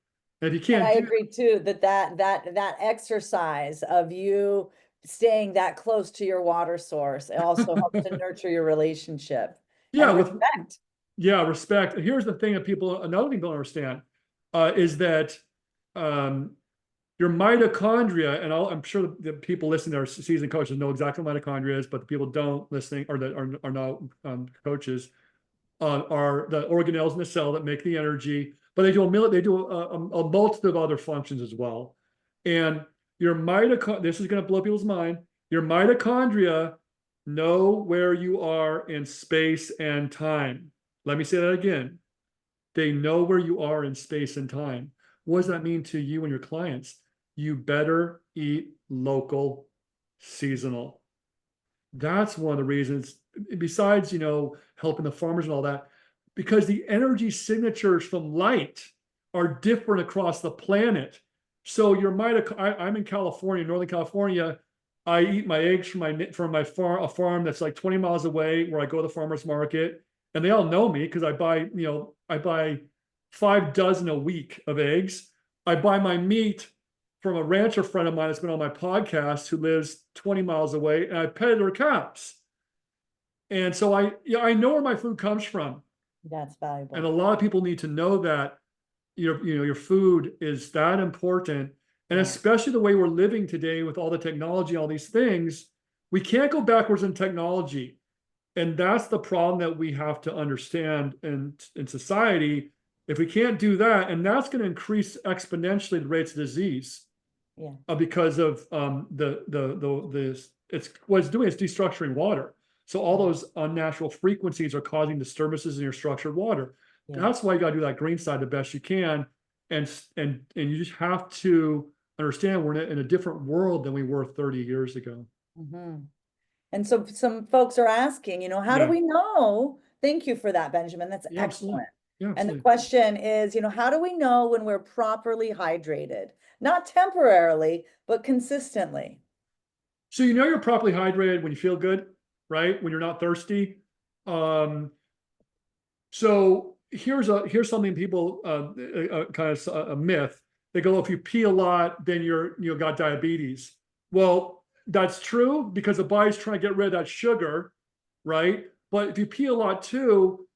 And if you can't, I agree too that exercise of you staying that close to your water source, it also helps to nurture your relationship. Yeah, and respect. Respect. And here's the thing that another thing people don't understand, is that your mitochondria, and I'm sure the people listening that are seasoned coaches know exactly what mitochondria is, but the people don't listening, or that are not coaches, are the organelles in the cell that make the energy, but they do a multitude of other functions as well. And your mitochondria, this is going to blow people's mind, your mitochondria know where you are in space and time. Let me say that again. They know where you are in space and time. What does that mean to you and your clients? You better eat local, seasonal. That's one of the reasons, besides, helping the farmers and all that, because the energy signatures from light are different across the planet. So I'm in California, Northern California. I eat my eggs from a farm that's like 20 miles away, where I go to the farmer's market, and they all know me because I buy 5 dozen a week of eggs. I buy my meat from a rancher friend of mine that's been on my podcast, who lives 20 miles away, and I pet her cows. And so I know where my food comes from. That's valuable. And a lot of people need to know that your food is that important. And especially the way we're living today with all the technology, all these things, we can't go backwards in technology. And that's the problem that we have to understand in society. If we can't do that, and that's going to increase exponentially the rates of disease. Yeah. Because of the it's what it's doing is destructuring water. So all those unnatural frequencies are causing disturbances in your structured water. Yeah. That's why you got to do that green side the best you can, and you just have to understand we're in a different world than we were 30 years ago. Mhm. And so some folks are asking, how do Yeah, we know? Thank you for that, Benjamin. That's yeah, absolutely. excellent. Yeah, And the absolutely. question is, how do we know when we're properly hydrated? Not temporarily, but consistently. So you know you're properly hydrated when you feel good, right? When you're not thirsty. Um, so here's something people kind of a myth. They go, if you pee a lot, then you got diabetes. Well, that's true because the body's trying to get rid of that sugar, right? But if you pee a lot too,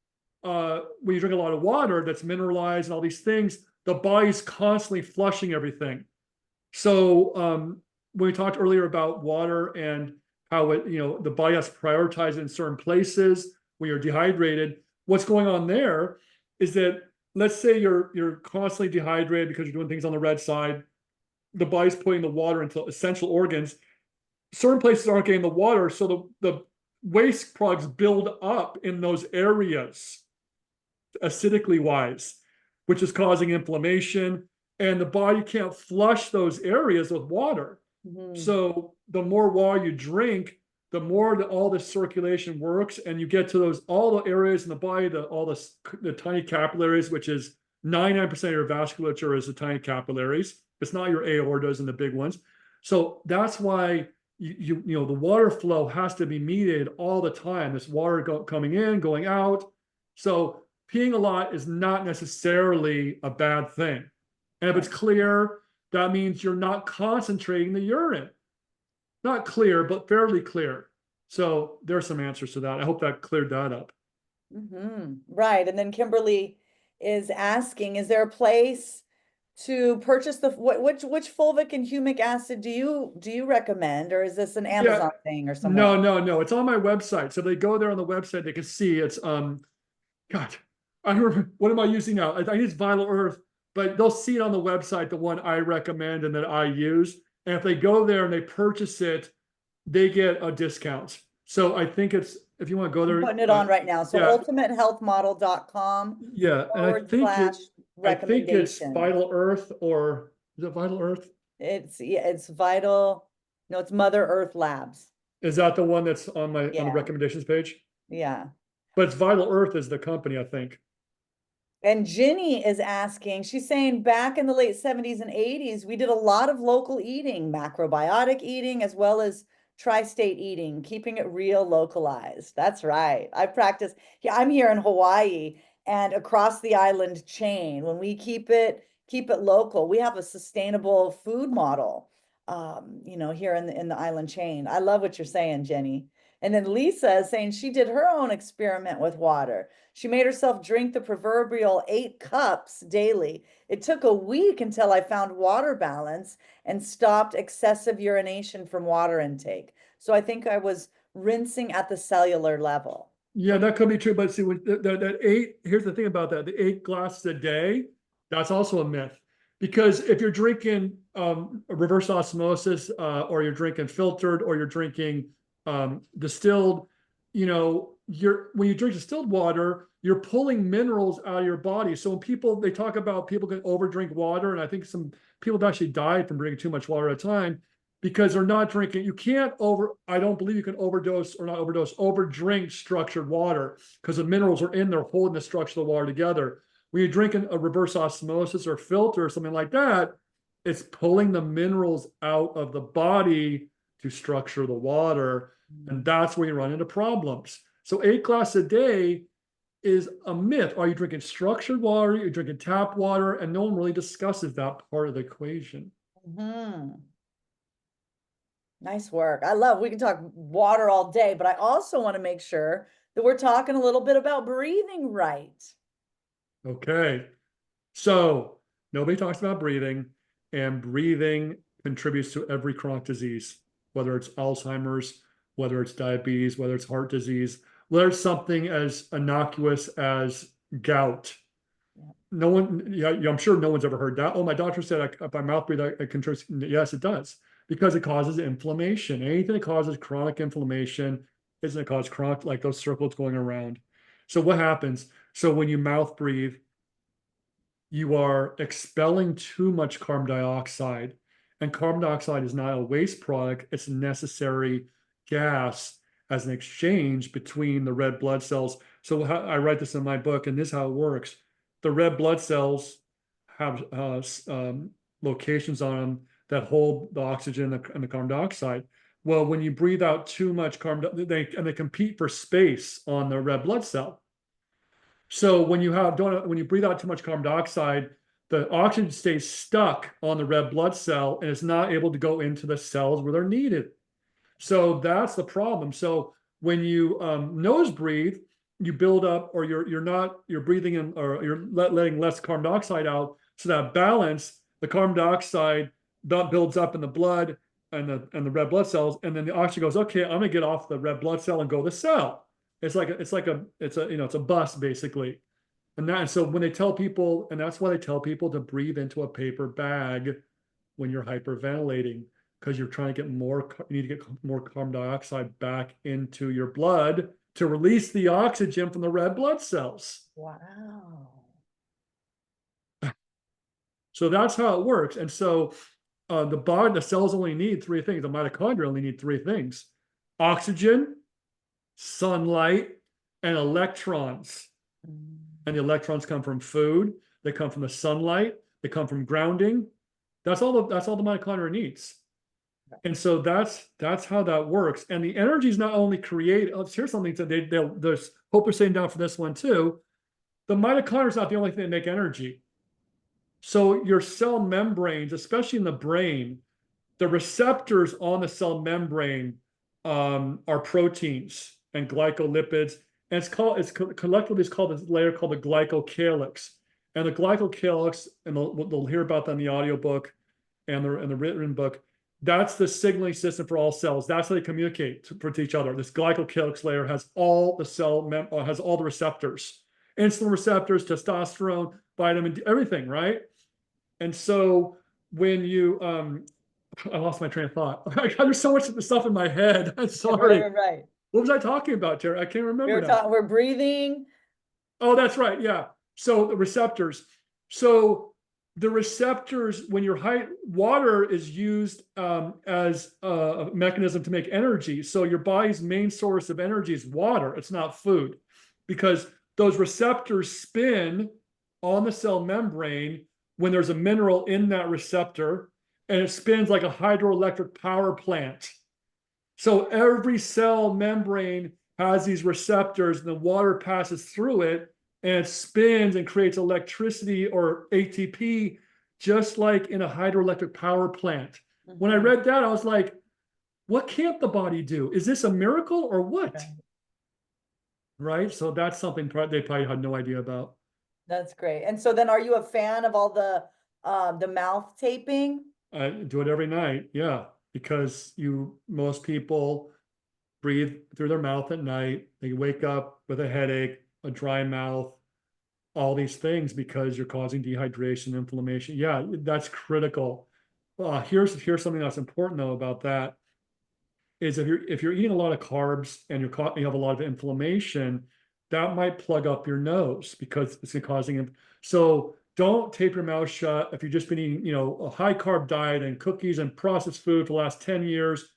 when you drink a lot of water that's mineralized and all these things, the body's constantly flushing everything. So when we talked earlier about water and how the body has to prioritize it in certain places when you're dehydrated, what's going on there is that let's say you're constantly dehydrated because you're doing things on the red side. The body's putting the water into essential organs. Certain places aren't getting the water, so the waste products build up in those areas, acidically wise, which is causing inflammation, and the body can't flush those areas with water. Mhm. So the more water you drink, the more all the circulation works, and you get to all the areas in the body, all the tiny capillaries, which is 99% of your vasculature is the tiny capillaries. It's not your aortas and the big ones. So that's why the water flow has to be mediated all the time. This water coming in, going out. So peeing a lot is not necessarily a bad thing. And if it's clear, that means you're not concentrating the urine. Not clear, but fairly clear. So there's some answers to that. I hope that cleared that up. Right. And then Kimberly is asking, is there a place to purchase which fulvic and humic acid do you recommend, or is this an Yeah, Amazon thing or somewhere? no. It's on my website. So if they go there on the website, they can see it's God, I remember what am I using now? I use Vital Earth, but they'll see it on the website, the one I recommend and that I use. And if they go there and they purchase it, they get a discount. So I think it's if you want to go I'm there, putting it on right now. So yeah, ultimatehealthmodel.com yeah. And / I think it's recommendation. Vital Earth, or is it Vital Earth? It's vital. No, it's Mother Earth Labs. Is that the one that's on the Yeah, recommendations page? yeah. But it's Vital Earth is the company, I think. And Ginny is asking, she's saying back in the late 70s and 80s, we did a lot of local eating, macrobiotic eating, as well as tri-state eating, keeping it real localized. That's right. I practice. Yeah, I'm here in Hawaii and across the island chain. When we keep it local, we have a sustainable food model, here in the island chain. I love what you're saying, Jenny. And then Lisa is saying she did her own experiment with water. She made herself drink the proverbial 8 cups daily. It took a week until I found water balance and stopped excessive urination from water intake. So I think I was rinsing at the cellular level. Yeah, that could be true. But see, that here's the thing about that: the 8 glasses a day, that's also a myth. Because if you're drinking reverse osmosis, or you're drinking filtered, or you're drinking distilled, when you drink distilled water, you're pulling minerals out of your body. So when they talk about people can overdrink water, and I think some people have actually died from drinking too much water at a time because they're not drinking. You can't I don't believe you can overdose or not overdose, overdrink structured water because the minerals are in there holding the structure of the water together. When you're drinking a reverse osmosis or filter or something like that, it's pulling the minerals out of the body to structure the water. And that's where you run into problems. So 8 glasses a day is a myth. Are you drinking structured water? You're drinking tap water, and no one really discusses that part of the equation. Mhm. Nice work. We can talk water all day, but I also want to make sure that we're talking a little bit about breathing right. Okay. So nobody talks about breathing, and breathing contributes to every chronic disease, whether it's Alzheimer's, whether it's diabetes, whether it's heart disease, whether it's something as innocuous as gout. Yeah. I'm sure no one's ever heard that. Oh, my doctor said if I mouth breathe, it contributes. Yes, it does. because it causes inflammation. Anything that causes chronic inflammation is going to cause chronic, like those circles going around. So what happens? So when you mouth breathe, you are expelling too much carbon dioxide. And carbon dioxide is not a waste product, it's a necessary gas as an exchange between the red blood cells. So I write this in my book, and this is how it works. The red blood cells have locations on them that hold the oxygen and the carbon dioxide. Well, when you breathe out too much carbon, they compete for space on the red blood cell. So when you breathe out too much carbon dioxide, the oxygen stays stuck on the red blood cell and it's not able to go into the cells where they're needed. So that's the problem. So when you nose breathe, you build up, or you're breathing in, or you're letting less carbon dioxide out. So that balance, the carbon dioxide builds up in the blood and the red blood cells, and then the oxygen goes, okay, I'm gonna get off the red blood cell and go to the cell. It's a bus basically. And so when they tell people, and that's why they tell people to breathe into a paper bag when you're hyperventilating, because you're trying to get you need to get more carbon dioxide back into your blood to release the oxygen from the red blood cells. Wow. So that's how it works. And so the cells only need three things. The mitochondria only need three things: oxygen, sunlight, and electrons. And the electrons come from food, they come from the sunlight, they come from grounding. That's all the mitochondria needs. And so that's how that works. And the energy is not only created. Here's something that there's hope they're saying down for this one too. The mitochondria is not the only thing that make energy. So your cell membranes, especially in the brain, the receptors on the cell membrane are proteins and glycolipids. And collectively it's called this layer called the glycocalyx. And the glycocalyx, and they'll hear about that in the audiobook and the written book, that's the signaling system for all cells. That's how they communicate to each other. This glycocalyx layer has all the receptors, insulin receptors, testosterone, vitamin D, everything, right? And so when you, I lost my train of thought. There's so much stuff in my head. I'm sorry. Right. What was I talking about, Terry? I can't remember now. We're breathing. Oh, that's right. Yeah. So the receptors. So the receptors, when water is used as a mechanism to make energy. So your body's main source of energy is water. It's not food, because those receptors spin on the cell membrane when there's a mineral in that receptor, and it spins like a hydroelectric power plant. So every cell membrane has these receptors, and the water passes through it, and it spins and creates electricity, or ATP, just like in a hydroelectric power plant. When I read that, I was like, what can't the body do? Is this a miracle or what? Right? So that's something they probably had no idea about. That's great. And so then are you a fan of all the mouth taping? I do it every night. Yeah. Because most people breathe through their mouth at night. They wake up with a headache, a dry mouth, all these things because you're causing dehydration, inflammation. Yeah, that's critical. Here's something that's important though about that is if you're eating a lot of carbs and you have a lot of inflammation, that might plug up your nose because it's causing. So don't tape your mouth shut if you've just been eating, a high carb diet and cookies and processed food for the last 10 years.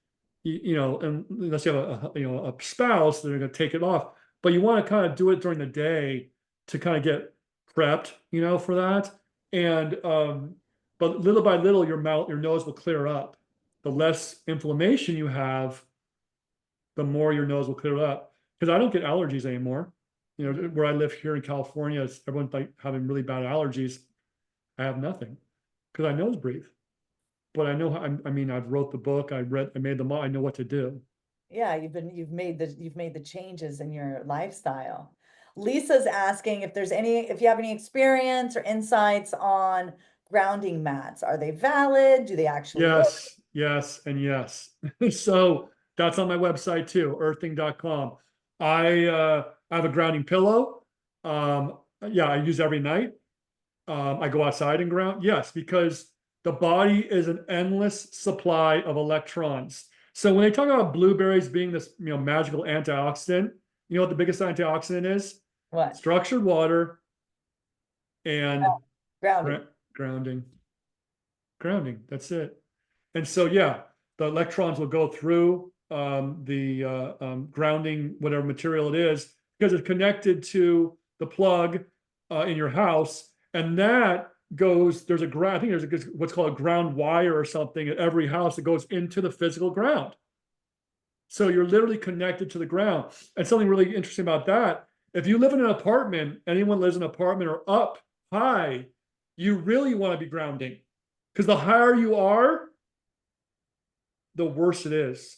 And unless you have a spouse, they're going to take it off. But you want to kind of do it during the day to kind of get prepped, for that. And but little by little, your nose will clear up. The less inflammation you have, the more your nose will clear up. Because I don't get allergies anymore. Where I live here in California, everyone's like having really bad allergies. I have nothing because I nose breathe. But I know, I've wrote the book, I made the model, I know what to do. Yeah, you've made the changes in your lifestyle. Lisa's asking if you have any experience or insights on grounding mats. Are they valid? Do they actually work? Yes, and yes. So that's on my website too, earthing.com. I have a grounding pillow. I use every night. I go outside and ground. Yes, because The body is an endless supply of electrons. So when they talk about blueberries being this, magical antioxidant, you know what the biggest antioxidant is? What? Structured water and Grounding. grounding. Grounding, that's it. And so, yeah, the electrons will go through the grounding, whatever material it is, because it's connected to the plug in your house. And that goes, there's a ground, I think there's what's called a ground wire or something at every house that goes into the physical ground. So you're literally connected to the ground. And something really interesting about that, if you live in an apartment, anyone lives in an apartment or up high, you really want to be grounding. Because the higher you are, the worse it is.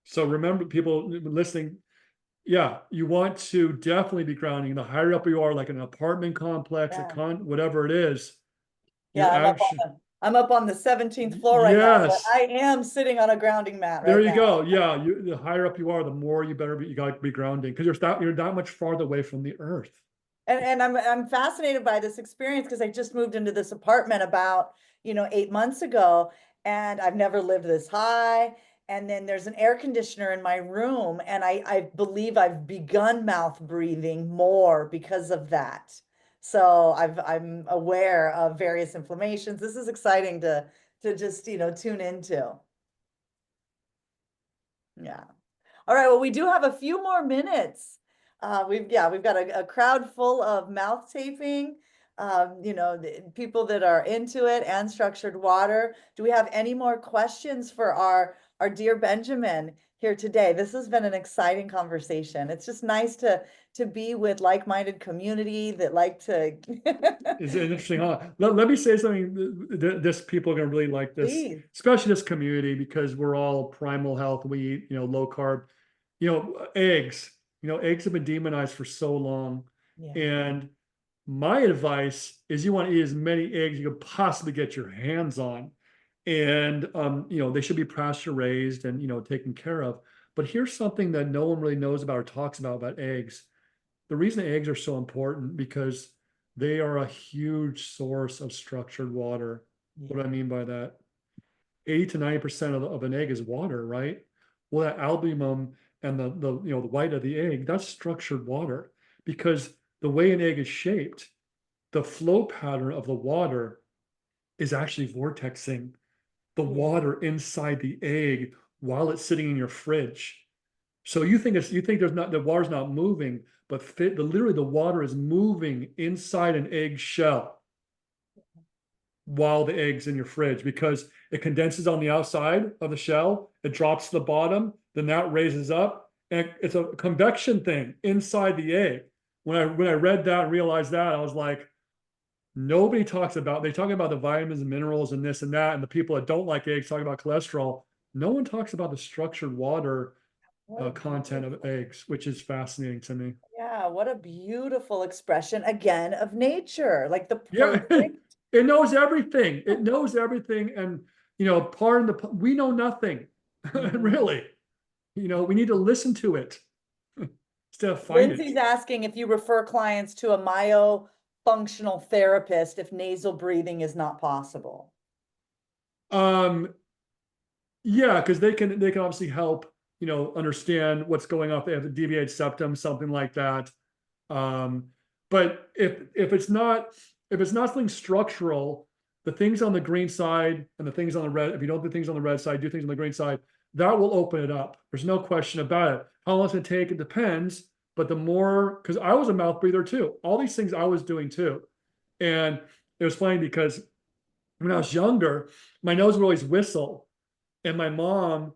So remember, people listening, yeah, you want to definitely be grounding. The higher up you are, like an apartment complex, Yeah. whatever it is, Yeah, you're actually, I'm up on the 17th floor right now, but yes, I am sitting on a grounding mat there right you now. go. Yeah, the higher up you are, the more you better be, you got to be grounding, because you're not much farther away from the earth. And I'm fascinated by this experience because I just moved into this apartment about, 8 months ago, and I've never lived this high. And then there's an air conditioner in my room, and I believe I've begun mouth breathing more because of that. So I'm aware of various inflammations. This is exciting to just, tune into. Yeah. All right, well, we do have a few more minutes. We've got a crowd full of mouth taping, the people that are into it and structured water. Do we have any more questions for our dear Benjamin here today? This has been an exciting conversation. It's just nice to be with like-minded community that like to It's interesting, huh? Let me say something. This people are gonna really like this, please. especially this community, because we're all primal health. We eat, low carb, eggs. Eggs have been demonized for so long. Yeah. And my advice is you want to eat as many eggs you could possibly get your hands on. And they should be pasture raised and taken care of. But here's something that no one really knows about or talks about eggs. The reason eggs are so important because they are a huge source of structured water. What do I mean by that? 80 to 90% of an egg is water, right? Well, that albumin and the white of the egg, that's structured water, because the way an egg is shaped, the flow pattern of the water is actually vortexing the water inside the egg while it's sitting in your fridge. So you think there's not, the water's not moving, but literally the water is moving inside an egg shell while the egg's in your fridge, because it condenses on the outside of the shell, it drops to the bottom, then that raises up, and it's a convection thing inside the egg. When I read that and realized that, I was like, nobody talks about, they talk about the vitamins and minerals and this and that, and the people that don't like eggs talk about cholesterol. No one talks about the structured water content of eggs, which is fascinating to me. Yeah, what a beautiful expression again of nature, like the Yeah, perfect. it knows everything. It knows everything, and pardon we know nothing, really. We need to listen to it instead of fight Lindsay's it. asking if you refer clients to a myofunctional therapist if nasal breathing is not possible. Um, yeah, because they can obviously help, understand what's going on if they have a deviated septum, something like that. But if it's not something structural, the things on the green side and the things on the red, if you don't do things on the red side, do things on the green side, that will open it up. There's no question about it. How long it's gonna take, it depends. But the more, because I was a mouth breather too. All these things I was doing too. And it was funny because when I was younger, my nose would always whistle. And my mom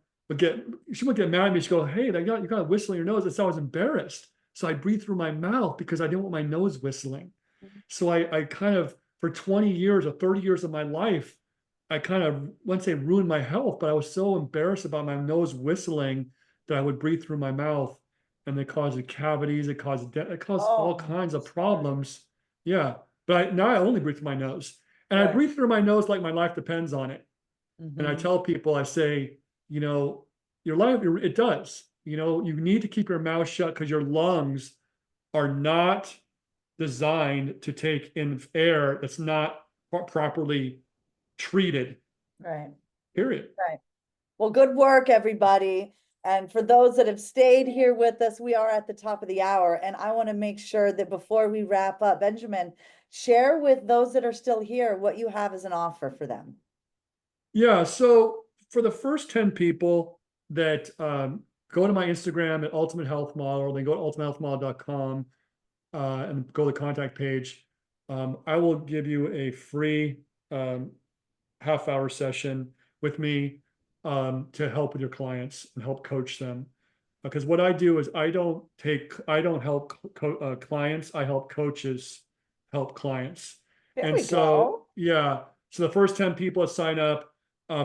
she would get mad at me. She'd go, "Hey, you got a whistle in your nose." That's, I was embarrassed. So I breathed through my mouth because I didn't want my nose whistling. So I kind of, for 20 years or 30 years of my life, I kind of, wouldn't say ruined my health, but I was so embarrassed about my nose whistling that I would breathe through my mouth, and it caused cavities, it caused all Oh, kinds of sorry. problems. Yeah. But now I only breathe through my nose. And I Right. breathe through my nose like my life depends on it. And I Mhm. tell people, I say, your life, it does. You need to keep your mouth shut because your lungs are not designed to take in air that's not properly treated, Right. period. Right. Well, good work, everybody. And for those that have stayed here with us, we are at the top of the hour. And I want to make sure that before we wrap up, Benjamin, share with those that are still here what you have as an offer for them. Yeah, so for the first 10 people that go to my Instagram at Ultimate Health Model, then go to ultimatehealthmodel.com and go to the contact page. I will give you a free half-hour session with me to help with your clients and help coach them. Because what I do is I don't help clients, I help coaches help clients. There And we so, go. yeah, so the first 10 people that sign up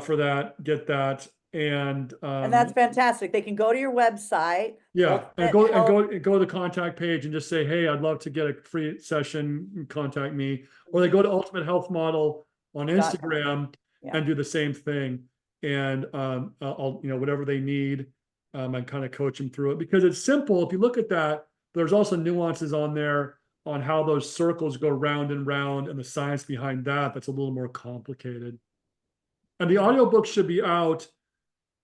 for that get that. And And that's fantastic. They can go to your website, yeah, and Ultimate Health. go to the contact page and just say, hey, I'd love to get a free session, contact me. Or they go to Ultimate Health Model on Instagram Yeah. and do the same thing. And I'll, whatever they need, I kind of coach them through it because it's simple. If you look at that, there's also nuances on there on how those circles go round and round and the science behind that. That's a little more complicated. And the audiobook should be out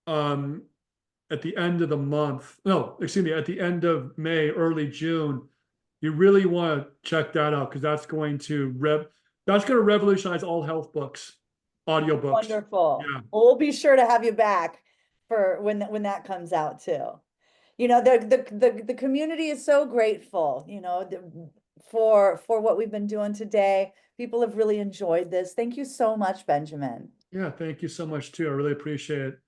at the end of the month. No, excuse me, at the end of May, early June. You really want to check that out because that's going to revolutionize all health books, audiobooks. Wonderful. Yeah. Well, we'll be sure to have you back for when that comes out too. The community is so grateful, for what we've been doing today. People have really enjoyed this. Thank you so much, Benjamin. Yeah, thank you so much too. I really appreciate it.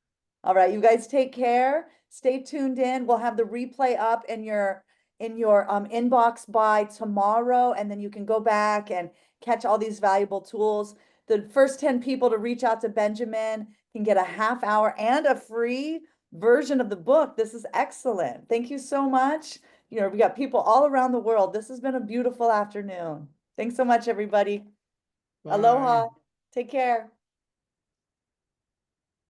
All right, you guys take care. Stay tuned in. We'll have the replay up in your inbox by tomorrow, and then you can go back and catch all these valuable tools. The first 10 people to reach out to Benjamin can get a half hour and a free version of the book. This is excellent. Thank you so much. We got people all around the world. This has been a beautiful afternoon. Thanks so much, everybody. Bye. Aloha. Take care.